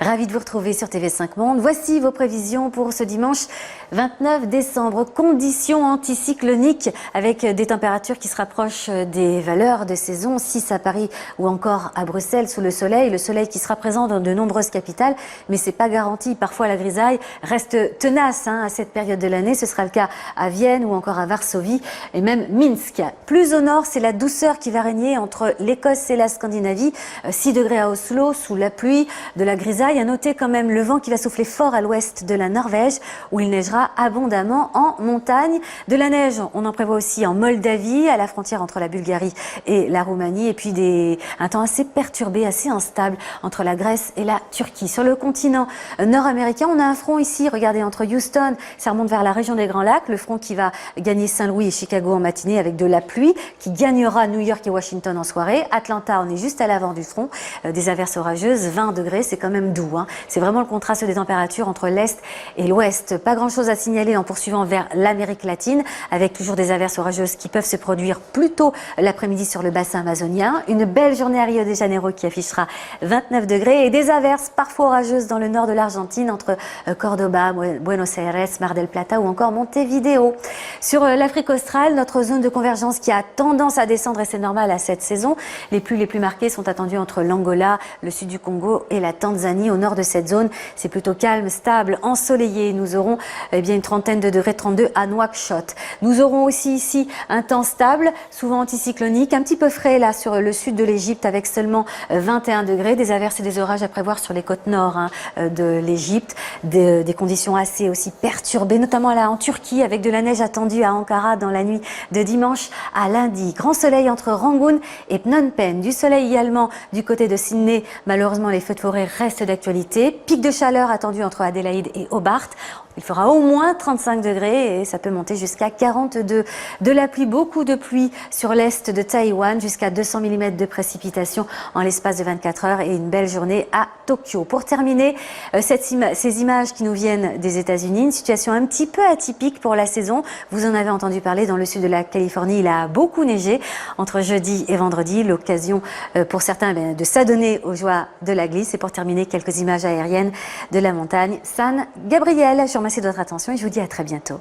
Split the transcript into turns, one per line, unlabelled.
Ravi de vous retrouver sur TV5 Monde. Voici vos prévisions pour ce dimanche 29 décembre. Conditions anticycloniques avec des températures qui se rapprochent des valeurs de saison. 6 à Paris ou encore à Bruxelles sous le soleil. Le soleil qui sera présent dans de nombreuses capitales, mais c'est pas garanti. Parfois la grisaille reste tenace à cette période de l'année. Ce sera le cas à Vienne ou encore à Varsovie et même Minsk. Plus au nord, c'est la douceur qui va régner entre l'Écosse et la Scandinavie. 6 degrés à Oslo sous la pluie, de la grisaille. À noter quand même le vent qui va souffler fort à l'ouest de la Norvège où il neigera abondamment en montagne. De la neige, on en prévoit aussi en Moldavie, à la frontière entre la Bulgarie et la Roumanie. Et puis un temps assez perturbé, assez instable entre la Grèce et la Turquie. Sur le continent nord-américain, on a un front ici, regardez, entre Houston, ça remonte vers la région des Grands Lacs. Le front qui va gagner Saint-Louis et Chicago en matinée avec de la pluie, qui gagnera New York et Washington en soirée. Atlanta, on est juste à l'avant du front. Des averses orageuses, 20 degrés, c'est quand même doux. C'est vraiment le contraste des températures entre l'Est et l'Ouest. Pas grand-chose à signaler en poursuivant vers l'Amérique latine, avec toujours des averses orageuses qui peuvent se produire plus tôt l'après-midi sur le bassin amazonien. Une belle journée à Rio de Janeiro qui affichera 29 degrés et des averses parfois orageuses dans le nord de l'Argentine, entre Cordoba, Buenos Aires, Mar del Plata ou encore Montevideo. Sur l'Afrique australe, notre zone de convergence qui a tendance à descendre, et c'est normal à cette saison. Les pluies les plus marquées sont attendues entre l'Angola, le sud du Congo et la Tanzanie. Au nord de cette zone, c'est plutôt calme, stable, ensoleillé. Nous aurons une trentaine de degrés, 32 à Nouakchott. Nous aurons aussi ici un temps stable, souvent anticyclonique, un petit peu frais là sur le sud de l'Égypte avec seulement 21 degrés. Des averses et des orages à prévoir sur les côtes nord de l'Égypte. Des conditions assez aussi perturbées, notamment là en Turquie avec de la neige attendue à Ankara dans la nuit de dimanche à lundi. Grand soleil entre Rangoon et Phnom Penh. Du soleil également du côté de Sydney. Malheureusement, les feux de forêt restent d'actualité. Pic de chaleur attendu entre Adélaïde et Hobart. Il fera au moins 35 degrés et ça peut monter jusqu'à 42. De la pluie, beaucoup de pluie sur l'est de Taïwan, jusqu'à 200 mm de précipitations en l'espace de 24 heures et une belle journée à Tokyo. Pour terminer, ces images qui nous viennent des États-Unis, une situation un petit peu atypique pour la saison. Vous en avez entendu parler dans le sud de la Californie, il a beaucoup neigé entre jeudi et vendredi. L'occasion pour certains de s'adonner aux joies de la glisse. Et pour terminer, quelques images aériennes de la montagne San Gabriel. Je vous remercie de votre attention et je vous dis à très bientôt.